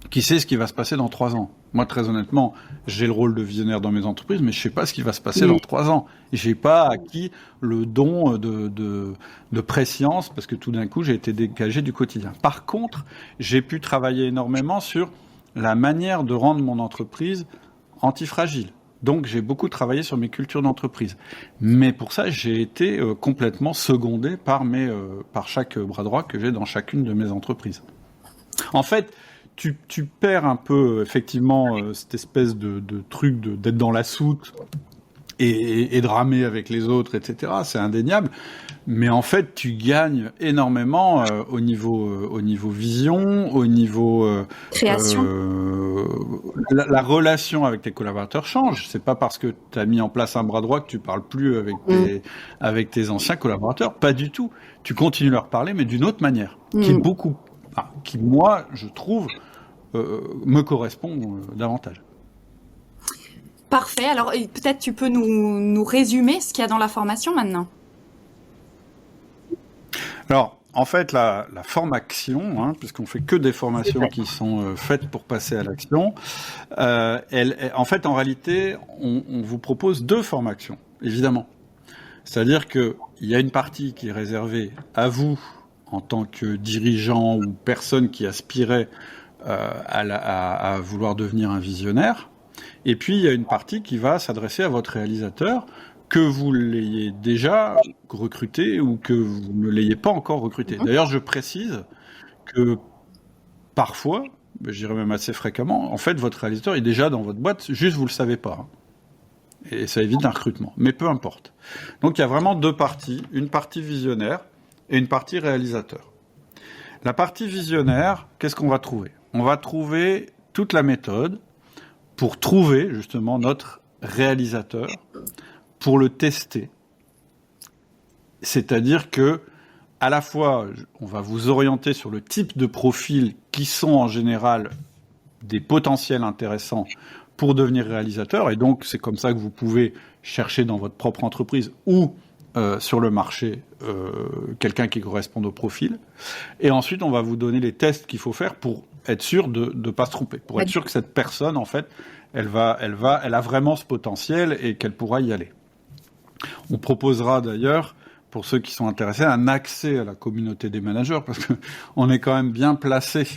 qui sait ce qui va se passer dans 3 ans. Moi, très honnêtement, j'ai le rôle de visionnaire dans mes entreprises, mais je sais pas ce qui va se passer dans 3 ans. Et j'ai pas acquis le don de préscience, parce que tout d'un coup, j'ai été dégagé du quotidien. Par contre, j'ai pu travailler énormément sur la manière de rendre mon entreprise antifragile. Donc, j'ai beaucoup travaillé sur mes cultures d'entreprise. Mais pour ça, j'ai été complètement secondé par chaque bras droit que j'ai dans chacune de mes entreprises. En fait, tu perds un peu, effectivement, cette espèce de truc d'être dans la soute et de ramer avec les autres, etc. C'est indéniable. Mais en fait, tu gagnes énormément au niveau vision, au niveau création. La relation avec tes collaborateurs change. C'est pas parce que tu as mis en place un bras droit que tu parles plus avec tes anciens collaborateurs. Pas du tout. Tu continues à leur parler, mais d'une autre manière, qui moi, je trouve, me correspond davantage. Parfait. Alors, peut-être tu peux nous résumer ce qu'il y a dans la formation maintenant. Alors, en fait, la formation, hein, puisqu'on fait que des formations qui sont faites pour passer à l'action, en fait, en réalité, on vous propose 2 formations, évidemment. C'est-à-dire qu'il y a une partie qui est réservée à vous, en tant que dirigeant ou personne qui aspirait à vouloir devenir un visionnaire. Et puis, il y a une partie qui va s'adresser à votre réalisateur, que vous l'ayez déjà recruté ou que vous ne l'ayez pas encore recruté. D'ailleurs, je précise que parfois, je dirais même assez fréquemment, en fait, votre réalisateur est déjà dans votre boîte, juste vous le savez pas. Hein. Et ça évite un recrutement. Mais peu importe. Donc, il y a vraiment 2 parties. Une partie visionnaire et une partie réalisateur. La partie visionnaire, qu'est-ce qu'on va trouver? On va trouver toute la méthode pour trouver justement notre réalisateur, pour le tester. C'est-à-dire que, à la fois, on va vous orienter sur le type de profils qui sont en général des potentiels intéressants pour devenir réalisateur, et donc c'est comme ça que vous pouvez chercher dans votre propre entreprise ou sur le marché quelqu'un qui corresponde au profil. Et ensuite, on va vous donner les tests qu'il faut faire pour être sûr de ne pas se tromper, pour être sûr que cette personne, en fait, elle a vraiment ce potentiel et qu'elle pourra y aller. On proposera d'ailleurs, pour ceux qui sont intéressés, un accès à la communauté des managers, parce qu'on est quand même bien placé,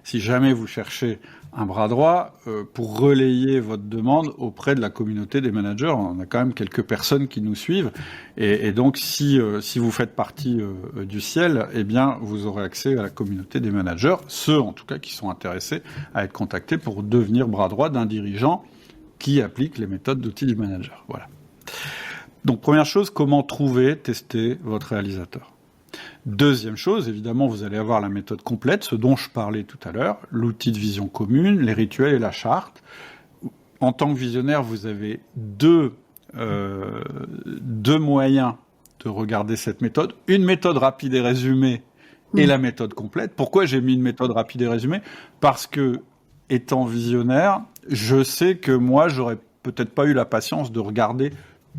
si jamais vous cherchez un bras droit, pour relayer votre demande auprès de la communauté des managers. On a quand même quelques personnes qui nous suivent, et donc si vous faites partie du ciel, eh bien vous aurez accès à la communauté des managers, ceux en tout cas qui sont intéressés à être contactés pour devenir bras droit d'un dirigeant qui appliquent les méthodes d'outils du manager. Voilà. Donc, première chose, comment trouver, tester votre réalisateur. Deuxième chose, évidemment, vous allez avoir la méthode complète, ce dont je parlais tout à l'heure, l'outil de vision commune, les rituels et la charte. En tant que visionnaire, vous avez deux moyens de regarder cette méthode. Une méthode rapide et résumée et la méthode complète. Pourquoi j'ai mis une méthode rapide et résumée ? Parce que, étant visionnaire, je sais que moi, j'aurais peut-être pas eu la patience de regarder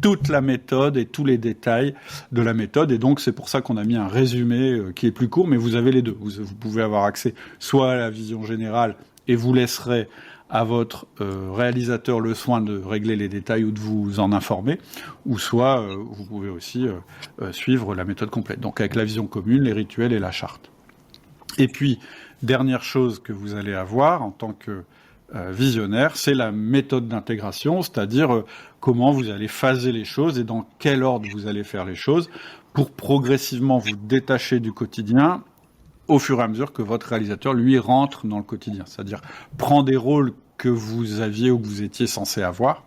toute la méthode et tous les détails de la méthode. Et donc, c'est pour ça qu'on a mis un résumé qui est plus court, mais vous avez les deux. Vous pouvez avoir accès soit à la vision générale et vous laisserez à votre réalisateur le soin de régler les détails ou de vous en informer, ou soit vous pouvez aussi suivre la méthode complète. Donc, avec la vision commune, les rituels et la charte. Et puis, dernière chose que vous allez avoir en tant que visionnaire, c'est la méthode d'intégration, c'est-à-dire comment vous allez phaser les choses et dans quel ordre vous allez faire les choses pour progressivement vous détacher du quotidien au fur et à mesure que votre réalisateur, lui, rentre dans le quotidien. C'est-à-dire prend des rôles que vous aviez ou que vous étiez censé avoir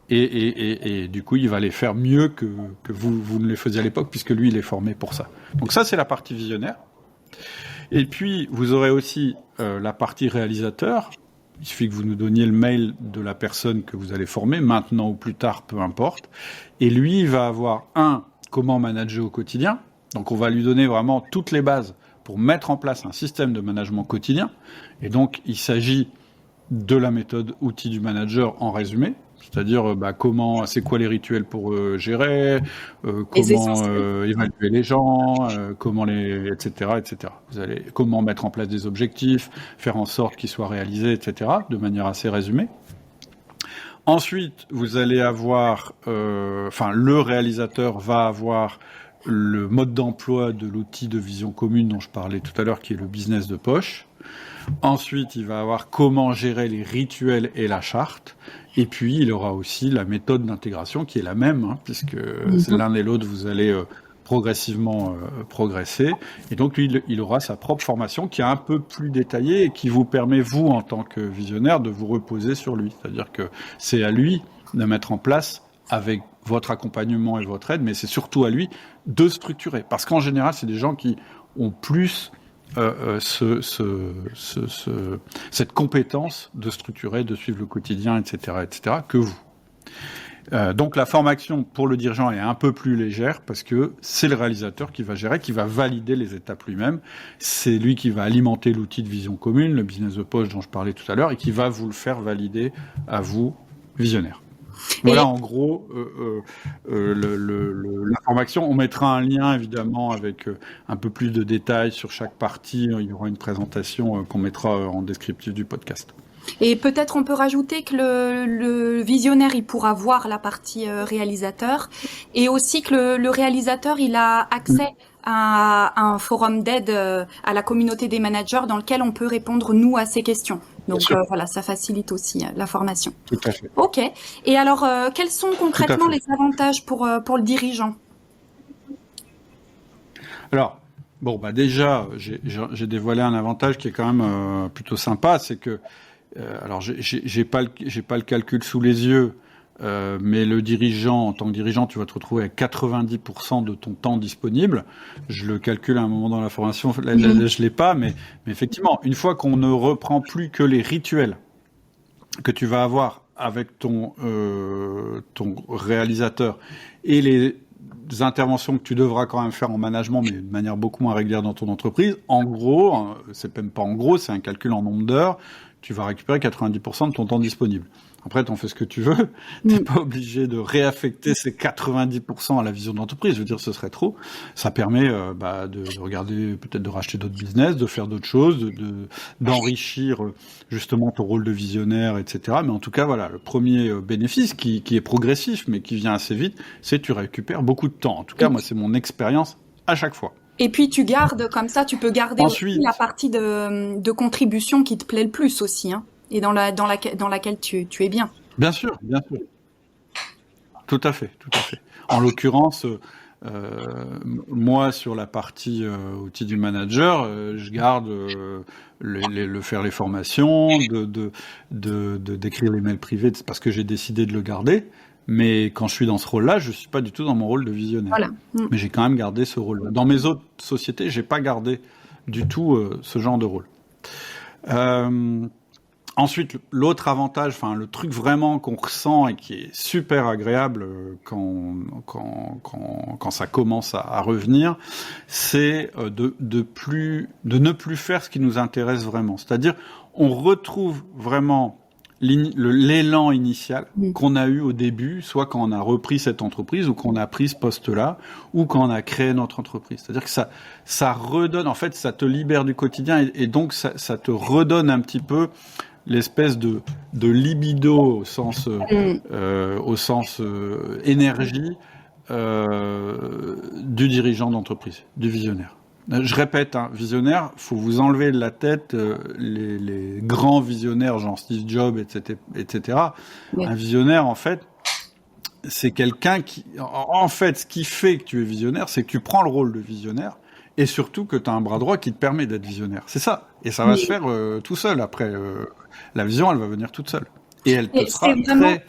et du coup, il va les faire mieux que vous ne les faisiez à l'époque puisque lui, il est formé pour ça. Donc ça, c'est la partie visionnaire. Et puis, vous aurez aussi la partie réalisateur. Il suffit que vous nous donniez le mail de la personne que vous allez former, maintenant ou plus tard, peu importe. Et lui, il va avoir, comment manager au quotidien. Donc, on va lui donner vraiment toutes les bases pour mettre en place un système de management quotidien. Et donc, il s'agit de la méthode outil du manager en résumé. C'est-à-dire, c'est quoi les rituels pour gérer, comment évaluer les gens, etc. Vous allez comment mettre en place des objectifs, faire en sorte qu'ils soient réalisés, etc. de manière assez résumée. Ensuite, vous allez avoir, le réalisateur va avoir le mode d'emploi de l'outil de vision commune dont je parlais tout à l'heure, qui est le business de poche. Ensuite, il va avoir comment gérer les rituels et la charte. Et puis, il aura aussi la méthode d'intégration qui est la même, puisque l'un et l'autre, vous allez progressivement progresser. Et donc, lui, il aura sa propre formation qui est un peu plus détaillée et qui vous permet, vous, en tant que visionnaire, de vous reposer sur lui. C'est-à-dire que c'est à lui de mettre en place, avec votre accompagnement et votre aide, mais c'est surtout à lui de structurer. Parce qu'en général, c'est des gens qui ont plus cette compétence de structurer, de suivre le quotidien, etc., que vous. Donc la formation pour le dirigeant est un peu plus légère parce que c'est le réalisateur qui va gérer, qui va valider les étapes lui-même. C'est lui qui va alimenter l'outil de vision commune, le business de poche dont je parlais tout à l'heure, et qui va vous le faire valider à vous, visionnaire. Voilà, en gros, la formation. On mettra un lien, évidemment, avec un peu plus de détails sur chaque partie. Il y aura une présentation qu'on mettra en descriptif du podcast. Et peut-être on peut rajouter que le visionnaire, il pourra voir la partie réalisateur, et aussi que le réalisateur, il a accès à un forum d'aide à la communauté des managers dans lequel on peut répondre, nous, à ces questions. Donc voilà, ça facilite aussi la formation. Tout à fait. Ok. Et alors, quels sont concrètement les avantages pour le dirigeant ? Alors, déjà, j'ai dévoilé un avantage qui est quand même plutôt sympa, c'est que alors j'ai pas le calcul sous les yeux, mais le dirigeant, en tant que dirigeant, tu vas te retrouver à 90% de ton temps disponible. Je le calcule à un moment dans la formation, là, je l'ai pas, mais effectivement, une fois qu'on ne reprend plus que les rituels que tu vas avoir avec ton réalisateur et les interventions que tu devras quand même faire en management, mais de manière beaucoup moins régulière dans ton entreprise, en gros, c'est même pas en gros, c'est un calcul en nombre d'heures, tu vas récupérer 90% de ton temps disponible. Après, t'en fais ce que tu veux. T'es pas obligé de réaffecter ces 90% à la vision de l'entreprise. Je veux dire, ce serait trop. Ça permet de regarder, peut-être de racheter d'autres business, de faire d'autres choses, d'enrichir justement ton rôle de visionnaire, etc. Mais en tout cas, voilà, le premier bénéfice qui est progressif, mais qui vient assez vite, c'est que tu récupères beaucoup de temps. En tout cas, moi, c'est mon expérience à chaque fois. Et puis tu gardes, comme ça, tu peux garder aussi la partie de contribution qui te plaît le plus aussi, et dans laquelle tu es bien. Bien sûr. Tout à fait. En l'occurrence, Moi, sur la partie outils du manager, je garde faire les formations, d'écrire les mails privés, c'est parce que j'ai décidé de le garder. Mais quand je suis dans ce rôle-là, je suis pas du tout dans mon rôle de visionnaire. Voilà. Mais j'ai quand même gardé ce rôle-là. Dans mes autres sociétés, j'ai pas gardé du tout ce genre de rôle. Ensuite, l'autre avantage, enfin le truc vraiment qu'on ressent et qui est super agréable quand ça commence à revenir, c'est de ne plus faire ce qui nous intéresse vraiment. C'est-à-dire, on retrouve vraiment l'élan initial qu'on a eu au début, soit quand on a repris cette entreprise ou qu'on a pris ce poste-là, ou quand on a créé notre entreprise. C'est-à-dire que ça redonne, en fait, ça te libère du quotidien et donc ça te redonne un petit peu l'espèce de libido au sens énergie du dirigeant d'entreprise, du visionnaire. Je répète, visionnaire, faut vous enlever de la tête les grands visionnaires, genre Steve Jobs, etc. Oui. Un visionnaire, en fait, c'est quelqu'un qui... En fait, ce qui fait que tu es visionnaire, c'est que tu prends le rôle de visionnaire et surtout que tu as un bras droit qui te permet d'être visionnaire. C'est ça. Et ça va se faire tout seul. Après, la vision, elle va venir toute seule. Et elle te sera très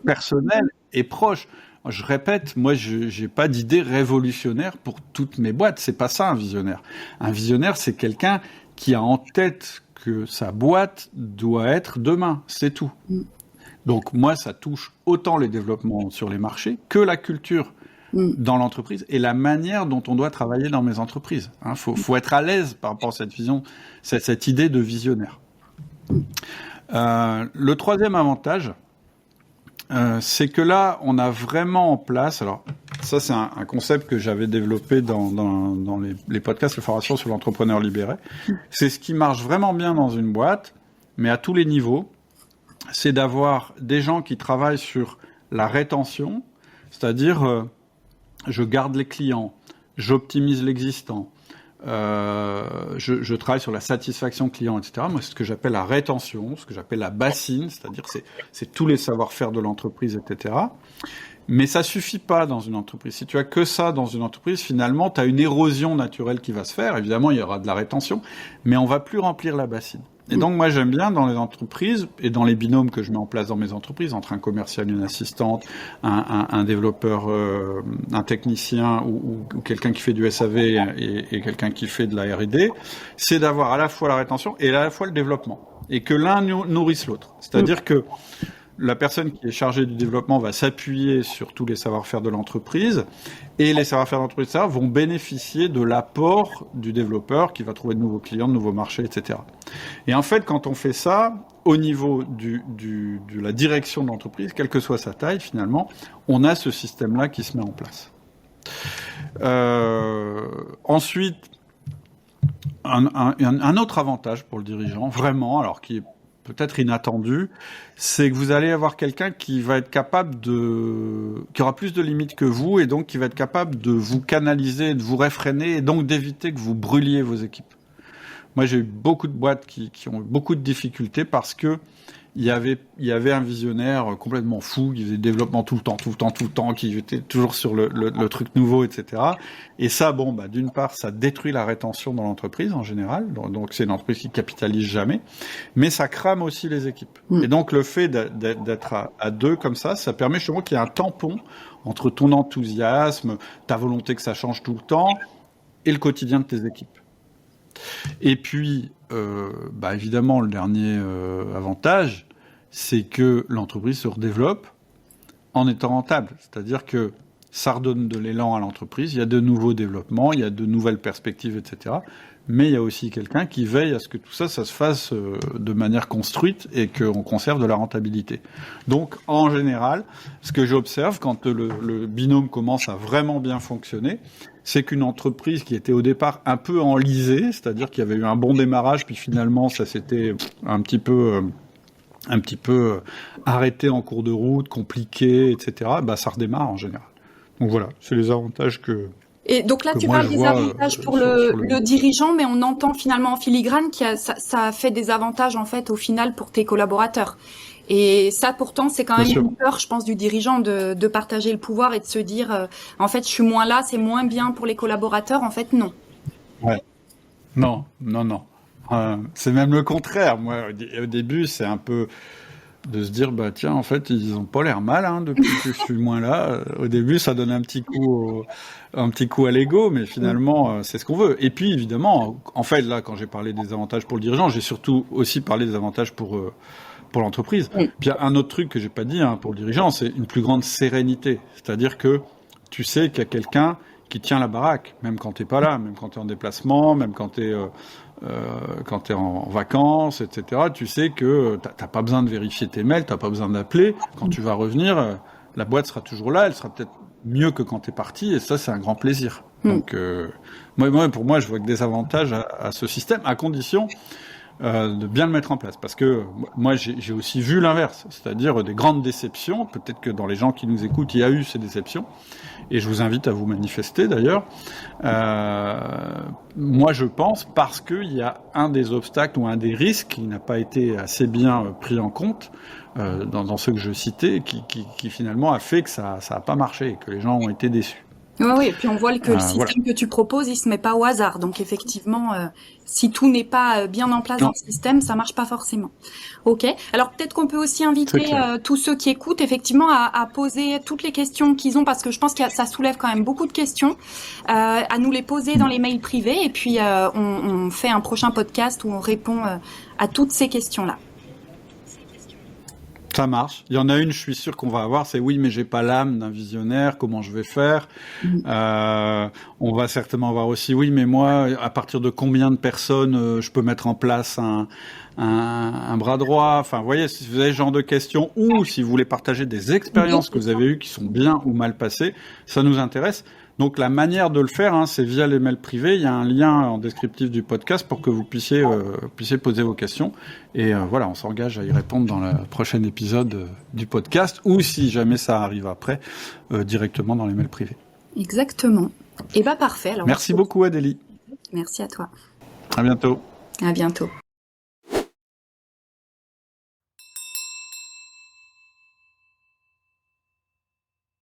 personnelle et proche. Je répète, moi, j'ai pas d'idée révolutionnaire pour toutes mes boîtes. C'est pas ça, un visionnaire. Un visionnaire, c'est quelqu'un qui a en tête que sa boîte doit être demain. C'est tout. Donc, moi, ça touche autant les développements sur les marchés que la culture dans l'entreprise et la manière dont on doit travailler dans mes entreprises. Faut être à l'aise par rapport à cette vision, cette idée de visionnaire. Le troisième avantage, c'est que là, on a vraiment en place... Alors, ça, c'est un concept que j'avais développé dans les podcasts, les formations sur l'entrepreneur libéré. C'est ce qui marche vraiment bien dans une boîte, mais à tous les niveaux, c'est d'avoir des gens qui travaillent sur la rétention, c'est-à-dire, je garde les clients, j'optimise l'existant, je travaille sur la satisfaction client, etc. Moi, c'est ce que j'appelle la rétention, ce que j'appelle la bassine, c'est-à-dire c'est tous les savoir-faire de l'entreprise, etc. Mais ça suffit pas dans une entreprise. Si tu as que ça dans une entreprise, finalement, tu as une érosion naturelle qui va se faire. Évidemment, il y aura de la rétention, mais on va plus remplir la bassine. Et donc, moi, j'aime bien dans les entreprises et dans les binômes que je mets en place dans mes entreprises, entre un commercial et une assistante, un développeur, un technicien ou quelqu'un qui fait du SAV et quelqu'un qui fait de la R&D, c'est d'avoir à la fois la rétention et à la fois le développement. Et que l'un nourrisse l'autre. C'est-à-dire que la personne qui est chargée du développement va s'appuyer sur tous les savoir-faire de l'entreprise et les savoir-faire de l'entreprise vont bénéficier de l'apport du développeur qui va trouver de nouveaux clients, de nouveaux marchés, etc. Et en fait, quand on fait ça, au niveau de la direction de l'entreprise, quelle que soit sa taille, finalement, on a ce système-là qui se met en place. Ensuite, un autre avantage pour le dirigeant, vraiment, alors qui est peut-être inattendu, c'est que vous allez avoir quelqu'un qui va être capable qui aura plus de limites que vous et donc qui va être capable de vous canaliser, de vous réfréner et donc d'éviter que vous brûliez vos équipes. Moi, j'ai eu beaucoup de boîtes qui ont eu beaucoup de difficultés parce que il y avait un visionnaire complètement fou qui faisait développement tout le temps, qui était toujours sur le truc nouveau, etc. Et ça, d'une part, ça détruit la rétention dans l'entreprise en général. Donc, c'est une entreprise qui capitalise jamais. Mais ça crame aussi les équipes. Et donc, le fait d'être à deux comme ça permet justement qu'il y ait un tampon entre ton enthousiasme, ta volonté que ça change tout le temps et le quotidien de tes équipes. Et puis, évidemment, le dernier avantage, c'est que l'entreprise se redéveloppe en étant rentable. C'est-à-dire que ça redonne de l'élan à l'entreprise, il y a de nouveaux développements, il y a de nouvelles perspectives, etc. Mais il y a aussi quelqu'un qui veille à ce que tout ça se fasse de manière construite et qu'on conserve de la rentabilité. Donc, en général, ce que j'observe quand le binôme commence à vraiment bien fonctionner, c'est qu'une entreprise qui était au départ un peu enlisée, c'est-à-dire qu'il y avait eu un bon démarrage, puis finalement ça s'était un petit peu arrêté en cours de route, compliqué, etc., ça redémarre en général. Donc voilà, c'est les avantages que... Et donc là, tu parles des avantages pour le dirigeant, mais on entend finalement en filigrane que ça fait des avantages en fait au final pour tes collaborateurs. Et ça, pourtant, c'est quand Bien même sûr. une peur, je pense, du dirigeant de partager le pouvoir et de se dire, en fait, je suis moins là, c'est moins bien pour les collaborateurs. En fait, non. Ouais. Non, non, non. C'est même le contraire. Moi, au début, c'est un peu de se dire, bah tiens, en fait, ils ont pas l'air mal hein, depuis que je suis moins là. Au début, ça donne un petit coup à l'ego, mais finalement, c'est ce qu'on veut. Et puis, évidemment, en fait, là, quand j'ai parlé des avantages pour le dirigeant, j'ai surtout aussi parlé des avantages pour l'entreprise. Oui. Puis, il y a un autre truc que j'ai pas dit hein, pour le dirigeant, c'est une plus grande sérénité. C'est-à-dire que tu sais qu'il y a quelqu'un qui tient la baraque, même quand t'es pas là, même quand t'es en déplacement, même quand t'es en vacances, etc. Tu sais que t'as pas besoin de vérifier tes mails, t'as pas besoin d'appeler. Quand tu vas revenir, la boîte sera toujours là, elle sera peut-être mieux que quand t'es parti, et ça, c'est un grand plaisir. Donc, pour moi, je vois que des avantages à ce système, à condition de bien le mettre en place. Parce que moi, j'ai aussi vu l'inverse, c'est-à-dire des grandes déceptions. Peut-être que dans les gens qui nous écoutent, il y a eu ces déceptions. Et je vous invite à vous manifester d'ailleurs. Moi, je pense parce qu'il y a un des obstacles ou un des risques qui n'a pas été assez bien pris en compte dans ceux que je citais, qui finalement a fait que ça a pas marché et que les gens ont été déçus. Oui, et puis on voit que le système Voilà. que tu proposes, il se met pas au hasard. Donc effectivement, si tout n'est pas bien en place dans Non, le système, ça marche pas forcément. Ok. Alors peut-être qu'on peut aussi c'est inviter clair. tous ceux qui écoutent effectivement à poser toutes les questions qu'ils ont, parce que je pense que ça soulève quand même beaucoup de questions, à nous les poser dans les mails privés, et puis on fait un prochain podcast où on répond à toutes ces questions-là. Ça marche. Il y en a une, je suis sûr qu'on va avoir, c'est oui, mais j'ai pas l'âme d'un visionnaire, comment je vais faire? On va certainement avoir aussi, oui, mais moi, à partir de combien de personnes je peux mettre en place un bras droit? Enfin, vous voyez, si vous avez ce genre de questions, ou si vous voulez partager des Oui, expériences que c'est vous ça. avez eues qui sont bien ou mal passées, ça nous intéresse. Donc la manière de le faire, hein, c'est via les mails privés. Il y a un lien en descriptif du podcast pour que vous puissiez poser vos questions. Et voilà, on s'engage à y répondre dans le prochain épisode du podcast, ou si jamais ça arrive après, directement dans les mails privés. Exactement. Et bah parfait. Alors Merci beaucoup Adélie. merci à toi. À bientôt. À bientôt.